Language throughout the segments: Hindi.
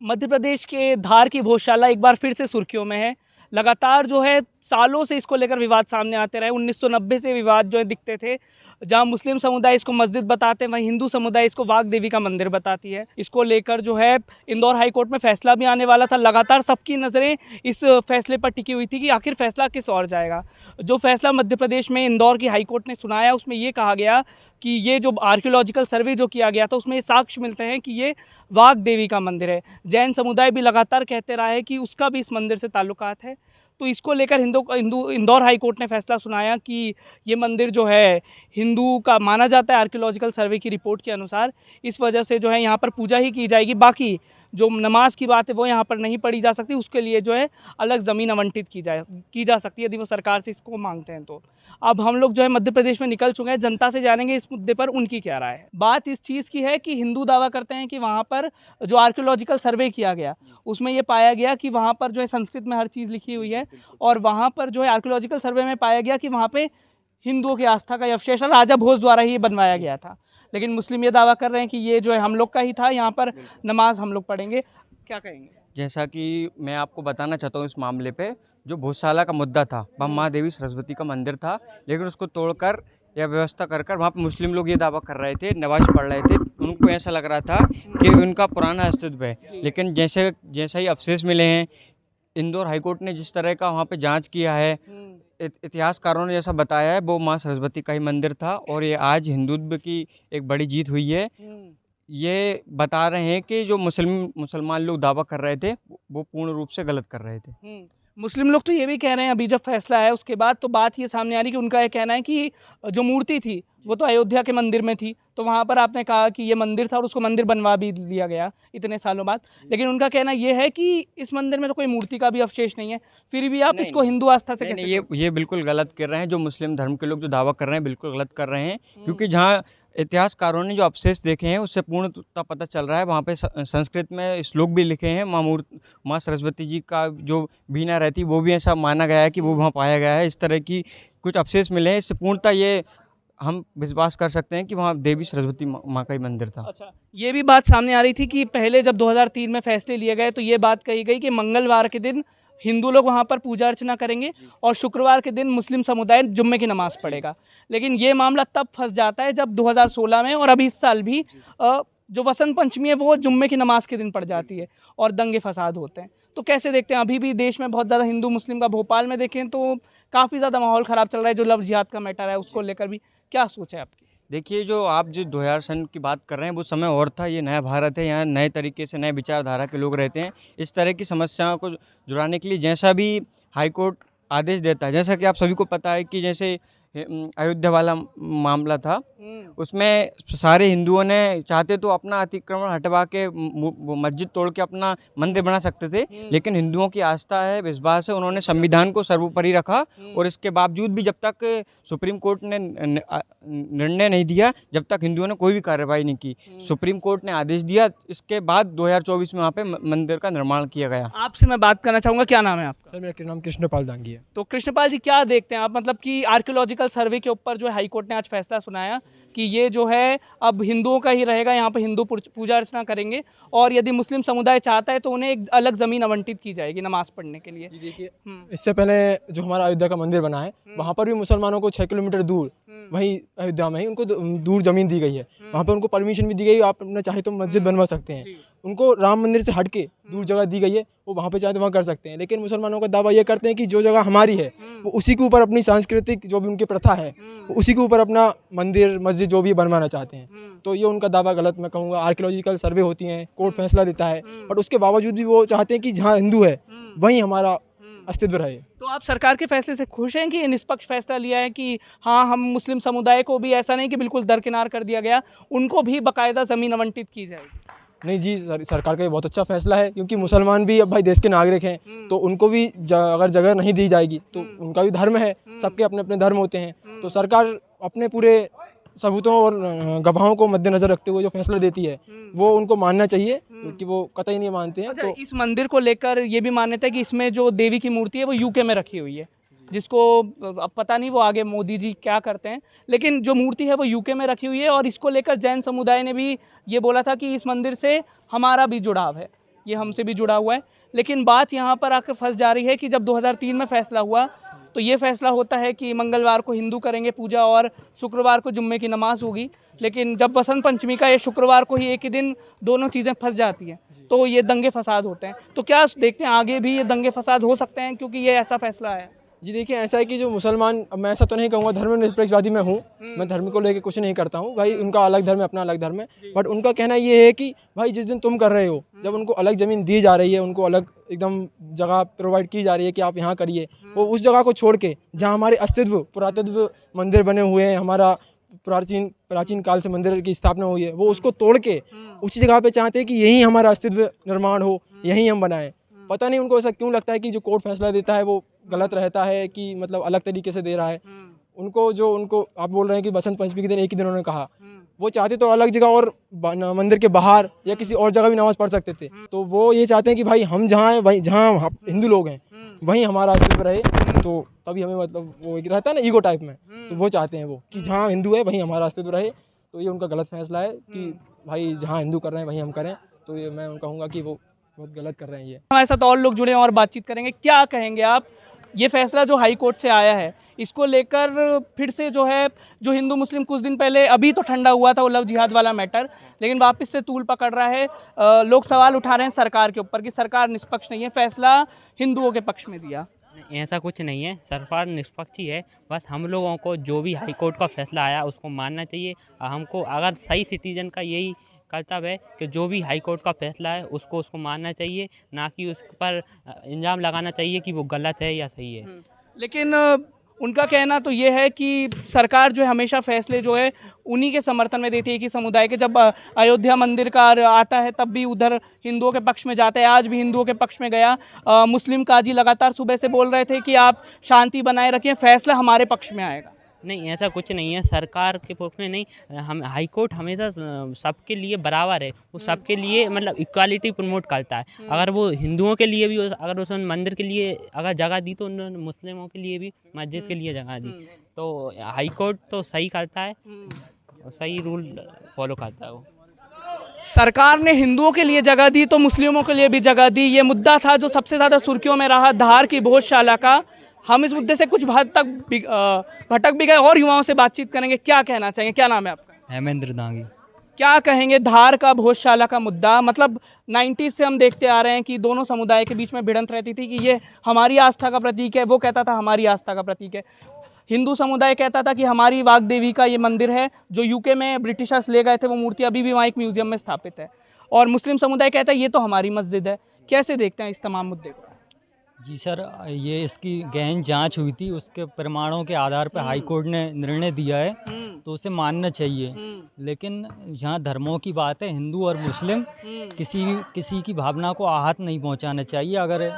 मध्य प्रदेश के धार की भोजशाला एक बार फिर से सुर्खियों में है। लगातार जो है सालों से इसको लेकर विवाद सामने आते रहे। 1990 से विवाद जो है दिखते थे। जहां मुस्लिम समुदाय इसको मस्जिद बताते हैं, वहीं हिंदू समुदाय इसको वाग देवी का मंदिर बताती है। इसको लेकर जो है इंदौर हाई कोर्ट में फैसला भी आने वाला था। लगातार सबकी नज़रें इस फैसले पर टिकी हुई थी कि आखिर फैसला किस ओर जाएगा। जो फैसला मध्य प्रदेश में इंदौर की हाई कोर्ट ने सुनाया, उसमें ये कहा गया कि ये जो आर्कियोलॉजिकल सर्वे जो किया गया था, उसमें ये साक्ष्य मिलते हैं कि ये वाग देवी का मंदिर है। जैन समुदाय भी लगातार कहते रहा है कि उसका भी इस मंदिर से ताल्लुकात है। तो इसको लेकर इंदौर हाई कोर्ट ने फैसला सुनाया कि ये मंदिर जो है हिंदू का माना जाता है आर्कियोलॉजिकल सर्वे की रिपोर्ट के अनुसार। इस वजह से जो है यहाँ पर पूजा ही की जाएगी। बाकी जो नमाज की बात है वो यहाँ पर नहीं पढ़ी जा सकती। उसके लिए जो है अलग ज़मीन आवंटित की जा सकती है यदि वो सरकार से इसको मांगते हैं तो। अब हम लोग जो है मध्य प्रदेश में निकल चुके हैं, जनता से जानेंगे इस मुद्दे पर उनकी क्या राय है। बात इस चीज़ की है कि हिंदू दावा करते हैं कि वहाँ पर जो आर्कियोलॉजिकल सर्वे किया गया उसमें ये पाया गया कि वहाँ पर जो है संस्कृत में हर चीज़ लिखी हुई है, और वहाँ पर जो है आर्कियोलॉजिकल सर्वे में पाया गया कि वहाँ पे हिंदुओं की आस्था का अवशेष राजा भोज द्वारा ही बनवाया गया था। लेकिन मुस्लिम ये दावा कर रहे हैं कि ये जो है हम लोग का ही था, यहाँ पर नमाज हम लोग पढ़ेंगे। क्या कहेंगे? जैसा कि मैं आपको बताना चाहता हूँ इस मामले पे, जो भोजशाला का मुद्दा था वहाँ माँ देवी सरस्वती का मंदिर था, लेकिन उसको तोड़कर या व्यवस्था कर वहाँ पे मुस्लिम लोग ये दावा कर रहे थे, नमाज पढ़ रहे थे, उनको ऐसा लग रहा था कि उनका पुराना अस्तित्व है। लेकिन जैसा ही अवशेष मिले हैं, इंदौर हाईकोर्ट ने जिस तरह का वहाँ पे जांच किया है, इतिहासकारों ने जैसा बताया है, वो माँ सरस्वती का ही मंदिर था। और ये आज हिंदुत्व की एक बड़ी जीत हुई है। ये बता रहे हैं कि जो मुसलमान लोग दावा कर रहे थे वो पूर्ण रूप से गलत कर रहे थे। मुस्लिम लोग तो ये भी कह रहे हैं, अभी जब फैसला आया उसके बाद तो बात ये सामने आ रही कि उनका ये कहना है कि जो मूर्ति थी वो तो अयोध्या के मंदिर में थी, तो वहाँ पर आपने कहा कि ये मंदिर था और उसको मंदिर बनवा भी दिया गया इतने सालों बाद। लेकिन उनका कहना ये है कि इस मंदिर में तो कोई मूर्ति का भी अवशेष नहीं है, फिर भी आप इसको हिंदू आस्था से कैसे? ये बिल्कुल गलत कर रहे हैं। जो मुस्लिम धर्म के लोग जो दावा कर रहे हैं बिल्कुल गलत कर रहे हैं, क्योंकि जहाँ इतिहासकारों ने जो अवशेष देखे हैं उससे पूर्णतः पता चल रहा है। वहाँ पे संस्कृत में श्लोक भी लिखे हैं। माँ सरस्वती जी का जो बीना रहती वो भी ऐसा माना गया है कि वो वहाँ पाया गया है। इस तरह की कुछ अवशेष मिले हैं, इससे पूर्णतः ये हम विश्वास कर सकते हैं कि वहाँ देवी सरस्वती माँ का ही मंदिर था। अच्छा, ये भी बात सामने आ रही थी कि पहले जब 2003 में फैसले लिए गए तो ये बात कही गई कि मंगलवार के दिन हिंदू लोग वहाँ पर पूजा अर्चना करेंगे और शुक्रवार के दिन मुस्लिम समुदाय जुम्मे की नमाज पढ़ेगा। लेकिन ये मामला तब फंस जाता है जब 2016 में और अभी इस साल भी जो वसंत पंचमी है वो जुम्मे की नमाज के दिन पड़ जाती है और दंगे फसाद होते हैं। तो कैसे देखते हैं? अभी भी देश में बहुत ज़्यादा हिंदू मुस्लिम का, भोपाल में देखें तो काफ़ी ज़्यादा माहौल ख़राब चल रहा है। जो लव जिहाद का मैटर है उसको लेकर भी क्या सोच है आपकी? देखिए, जो आप जो 2000 सन की बात कर रहे हैं वो समय और था। ये नया भारत है, यहाँ नए तरीके से नए विचारधारा के लोग रहते हैं। इस तरह की समस्याओं को जुड़ाने के लिए जैसा भी हाई कोर्ट आदेश देता है, जैसा कि आप सभी को पता है कि जैसे अयोध्या वाला मामला था, उसमें सारे हिंदुओं ने चाहते तो अपना अतिक्रमण हटवा के मस्जिद तोड़ के अपना मंदिर बना सकते थे, लेकिन हिंदुओं की आस्था है, विश्वास है, उन्होंने संविधान को सर्वोपरि रखा। और इसके बावजूद भी जब तक सुप्रीम कोर्ट ने निर्णय नहीं दिया, जब तक हिंदुओं ने कोई भी कार्रवाई नहीं की। सुप्रीम कोर्ट ने आदेश दिया, इसके बाद 2024 में वहाँ पे मंदिर का निर्माण किया गया। आपसे मैं बात करना चाहूँगा, क्या नाम है आपका? सर, मेरा नाम कृष्णपाल दांगी है। तो कृष्णपाल जी, क्या देखते हैं आप, मतलब कि आर्कियोलॉजिकल सर्वे के ऊपर जो हाई कोर्ट ने आज फैसला सुनाया कि ये जो है अब हिंदुओं का ही रहेगा, यहाँ पर हिंदू पूजा अर्चना करेंगे और यदि मुस्लिम समुदाय चाहता है तो उन्हें एक अलग ज़मीन आवंटित की जाएगी नमाज पढ़ने के लिए। देखिए, इससे पहले जो हमारा अयोध्या का मंदिर बना है वहाँ पर भी मुसलमानों को 6 किलोमीटर दूर, वहीं अयोध्या में ही उनको दूर ज़मीन दी गई है। वहाँ पर उनको परमिशन भी दी गई, आप अपना चाहे तो मस्जिद बनवा सकते हैं। उनको राम मंदिर से हटके दूर जगह दी गई है, वो वहाँ पे चाहे तो वहाँ कर सकते हैं। लेकिन मुसलमानों का दावा ये करते हैं कि जो जगह हमारी है वो उसी के ऊपर अपनी सांस्कृतिक जो भी उनकी प्रथा है उसी के ऊपर अपना मंदिर मस्जिद जो भी बनवाना चाहते हैं। तो ये उनका दावा गलत मैं कहूँगा। आर्कियोलॉजिकल सर्वे होती हैं, कोर्ट फैसला देता है, बट उसके बावजूद भी वो चाहते हैं कि जहाँ हिंदू है वहीं हमारा अस्तित्व रहे। तो आप सरकार के फैसले से खुश हैं कि निष्पक्ष फैसला लिया है कि हाँ, हम मुस्लिम समुदाय को भी ऐसा नहीं कि बिल्कुल दरकिनार कर दिया गया, उनको भी बाकायदा ज़मीन आवंटित की जाएगी? नहीं जी, सरकार का ये बहुत अच्छा फैसला है, क्योंकि मुसलमान भी अब भाई देश के नागरिक हैं, तो उनको भी अगर जगह नहीं दी जाएगी तो उनका भी धर्म है, सबके अपने अपने धर्म होते हैं। तो सरकार अपने पूरे सबूतों और गवाहों को मद्देनजर रखते हुए जो फैसला देती है वो उनको मानना चाहिए, क्योंकि वो कतई नहीं मानते हैं। अच्छा, तो इस मंदिर को लेकर ये भी मान्यता है कि इसमें जो देवी की मूर्ति है वो यूके में रखी हुई है, जिसको अब पता नहीं वो आगे मोदी जी क्या करते हैं, लेकिन जो मूर्ति है वो यूके में रखी हुई है। और इसको लेकर जैन समुदाय ने भी ये बोला था कि इस मंदिर से हमारा भी जुड़ाव है। ये हमसे भी जुड़ा हुआ है। लेकिन बात यहाँ पर आकर फंस जा रही है कि जब 2003 में फैसला हुआ तो ये फैसला होता है कि मंगलवार को हिंदू करेंगे पूजा और शुक्रवार को जुम्मे की नमाज होगी, लेकिन जब वसंत पंचमी का ये शुक्रवार को ही एक ही दिन दोनों चीज़ें फंस जाती हैं तो ये दंगे फसाद होते हैं। तो क्या देखते हैं आगे भी ये दंगे फसाद हो सकते हैं क्योंकि ये ऐसा फैसला है? जी देखिए, ऐसा है कि जो मुसलमान, अब मैं ऐसा तो नहीं कहूँगा, धर्मनिरपेक्षवादी मैं हूँ, मैं धर्म को लेके कुछ नहीं करता हूँ भाई, उनका अलग धर्म है, अपना अलग धर्म है। बट उनका कहना ये है कि भाई जिस दिन तुम कर रहे हो, जब उनको अलग ज़मीन दी जा रही है, उनको अलग एकदम जगह प्रोवाइड की जा रही है कि आप यहाँ करिए, वो उस जगह को छोड़ के जहाँ हमारे अस्तित्व पुरातत्व मंदिर बने हुए हैं, हमारा प्राचीन काल से मंदिर की स्थापना हुई है, वो उसको तोड़ के उसी जगह पे चाहते हैं कि यहीं हमारा अस्तित्व निर्माण हो, यहीं हम बनाएं। पता नहीं उनको ऐसा क्यों लगता है कि जो कोर्ट फैसला देता है वो गलत रहता है, कि मतलब अलग तरीके से दे रहा है। उनको आप बोल रहे हैं कि बसंत पंचमी के दिन एक ही दिन उन्होंने कहा, वो चाहते तो अलग जगह और मंदिर के बाहर या किसी और जगह भी नमाज पढ़ सकते थे। तो वो ये चाहते हैं कि भाई हम जहाँ हैं, वहीं जहाँ हिंदू लोग हैं वहीं हमारा अस्तित्व रहे, तो तभी हमें मतलब वो एक रहता है ना ईगो टाइप में, तो वो चाहते हैं वो कि जहाँ हिंदू है वहीं हमारा अस्तित्व रहे। तो ये उनका गलत फैसला है कि भाई जहाँ हिंदू कर रहे हैं वहीं हम करें। तो ये मैं कहूँगा कि वो बहुत गलत कर रहे हैं ये। हमारे साथ और लोग जुड़े हैं और बातचीत करेंगे। क्या कहेंगे आप, ये फैसला जो हाई कोर्ट से आया है इसको लेकर फिर से जो है, जो हिंदू मुस्लिम कुछ दिन पहले अभी तो ठंडा हुआ था वो लव जिहाद वाला मैटर, लेकिन वापस से तूल पकड़ रहा है। लोग सवाल उठा रहे हैं सरकार के ऊपर कि सरकार निष्पक्ष नहीं है, फैसला हिंदुओं के पक्ष में दिया। ऐसा कुछ नहीं है, सरकार निष्पक्ष ही है। बस हम लोगों को जो भी हाई कोर्ट का फैसला आया उसको मानना चाहिए। हमको अगर सही सिटीजन का यही कर्तव्य है कि जो भी हाई कोर्ट का फैसला है उसको मानना चाहिए, ना कि उस पर इल्ज़ाम लगाना चाहिए कि वो गलत है या सही है। लेकिन उनका कहना तो ये है कि सरकार जो है हमेशा फैसले जो है उन्हीं के समर्थन में देती है कि समुदाय के। जब अयोध्या मंदिर का आता है तब भी उधर हिंदुओं के पक्ष में जाता है, आज भी हिंदुओं के पक्ष में गया। मुस्लिम काजी लगातार सुबह से बोल रहे थे कि आप शांति बनाए रखिए, फैसला हमारे पक्ष में आएगा। नहीं, ऐसा कुछ नहीं है, सरकार के पक्ष में नहीं। हम हाई कोर्ट हमेशा सबके लिए बराबर है, वो सबके लिए मतलब इक्वालिटी प्रमोट करता है। अगर वो हिंदुओं के लिए भी अगर उसने मंदिर के लिए अगर जगह दी तो उन्होंने मुस्लिमों के लिए भी मस्जिद के लिए जगह दी। तो हाई कोर्ट तो सही करता है, सही रूल फॉलो करता है वो। सरकार ने हिंदुओं के लिए जगह दी तो मुस्लिमों के लिए भी जगह दी, ये मुद्दा था जो सबसे ज़्यादा सुर्खियों में रहा धार की भोजशाला का। हम इस मुद्दे से कुछ हद तक भटक भी गए और युवाओं से बातचीत करेंगे। क्या कहना चाहेंगे, क्या नाम है आपका? हेमेंद्र दांगी। क्या कहेंगे धार का भोजशाला का मुद्दा? मतलब 90s से हम देखते आ रहे हैं कि दोनों समुदाय के बीच में भिड़ंत रहती थी कि ये हमारी आस्था का प्रतीक है, वो कहता था हमारी आस्था का प्रतीक है। हिंदू समुदाय कहता था कि हमारी वाग देवी का ये मंदिर है जो यूके में ब्रिटिशर्स ले गए थे, वो मूर्ति अभी भी वहाँ एक म्यूजियम में स्थापित है। और मुस्लिम समुदाय कहता है ये तो हमारी मस्जिद है। कैसे देखते हैं इस तमाम मुद्दे को? जी सर, ये इसकी गहन जांच हुई थी, उसके प्रमाणों के आधार पर हाई कोर्ट ने निर्णय दिया है, तो उसे मानना चाहिए। लेकिन जहाँ धर्मों की बात है, हिंदू और मुस्लिम किसी की भावना को आहत नहीं पहुँचाना चाहिए। अगर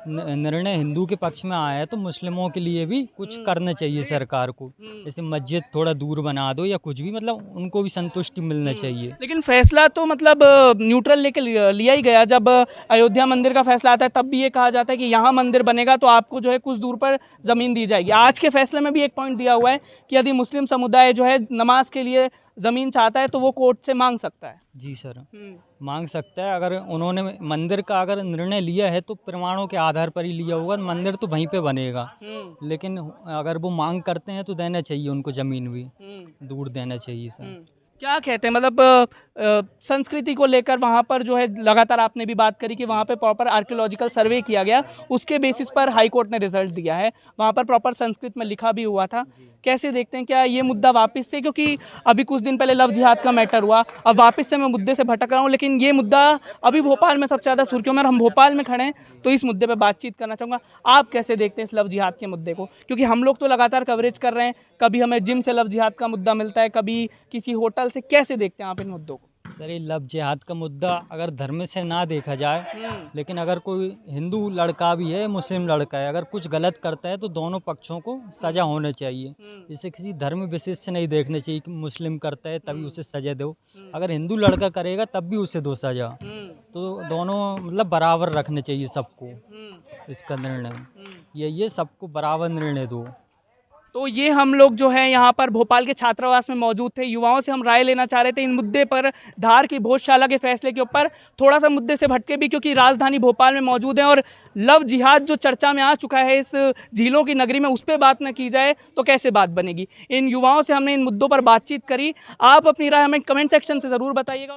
निर्णय हिंदू के पक्ष में आया है तो मुस्लिमों के लिए भी कुछ करना चाहिए सरकार को, जैसे मस्जिद थोड़ा दूर बना दो या कुछ भी, मतलब उनको भी संतुष्टि मिलना चाहिए। लेकिन फैसला तो मतलब न्यूट्रल लेके लिया ही गया। जब अयोध्या मंदिर का फैसला आता है तब भी ये कहा जाता है कि यहाँ मंदिर बनेगा तो आपको जो है कुछ दूर पर ज़मीन दी जाएगी। आज के फैसले में भी एक पॉइंट दिया हुआ है कि यदि मुस्लिम समुदाय जो है नमाज के लिए ज़मीन चाहता है तो वो कोर्ट से मांग सकता है। जी सर, मांग सकता है। अगर उन्होंने मंदिर का अगर निर्णय लिया है तो प्रमाणों के आधार पर ही लिया होगा, मंदिर तो वहीं पे बनेगा। लेकिन अगर वो मांग करते हैं तो देना चाहिए उनको, ज़मीन भी दूर देना चाहिए सर। क्या कहते हैं, मतलब संस्कृति को लेकर वहाँ पर जो है लगातार आपने भी बात करी कि वहाँ पे प्रॉपर आर्कियोलॉजिकल सर्वे किया गया, उसके बेसिस पर हाई कोर्ट ने रिजल्ट दिया है, वहाँ पर प्रॉपर संस्कृत में लिखा भी हुआ था। कैसे देखते हैं, क्या ये मुद्दा वापस से, क्योंकि अभी कुछ दिन पहले लव जिहाद का मैटर हुआ, अब वापस से मैं मुद्दे से भटक रहा हूँ, लेकिन ये मुद्दा अभी भोपाल में सबसे ज़्यादा सुर्खियों में, और हम भोपाल में खड़े हैं तो इस मुद्दे पर बातचीत करना चाहूँगा। आप कैसे देखते हैं इस लव जिहाद के मुद्दे को? क्योंकि हम लोग तो लगातार कवरेज कर रहे हैं, कभी हमें जिम से लव जिहाद का मुद्दा मिलता है, कभी किसी होटल से। कैसे देखते हैं आप इन मुद्दों को? सर, ये लव जिहाद का मुद्दा अगर धर्म से ना देखा जाए, लेकिन अगर कोई हिंदू लड़का भी है, मुस्लिम लड़का है, अगर कुछ गलत करता है तो दोनों पक्षों को सज़ा होना चाहिए। इसे किसी धर्म विशेष से नहीं देखना चाहिए कि मुस्लिम करता है तभी उसे सज़ा दो, अगर हिंदू लड़का करेगा तब भी उसे दो सज़ा। तो दोनों मतलब बराबर रखना चाहिए सबको। इसका निर्णय ये सबको बराबर निर्णय दो। तो ये हम लोग जो है यहाँ पर भोपाल के छात्रावास में मौजूद थे, युवाओं से हम राय लेना चाह रहे थे इन मुद्दे पर, धार की भोजशाला के फैसले के ऊपर। थोड़ा सा मुद्दे से भटके भी क्योंकि राजधानी भोपाल में मौजूद है और लव जिहाद जो चर्चा में आ चुका है इस झीलों की नगरी में, उस पर बात न की जाए तो कैसे बात बनेगी। इन युवाओं से हमने इन मुद्दों पर बातचीत करी। आप अपनी राय हमें कमेंट सेक्शन से ज़रूर बताइएगा।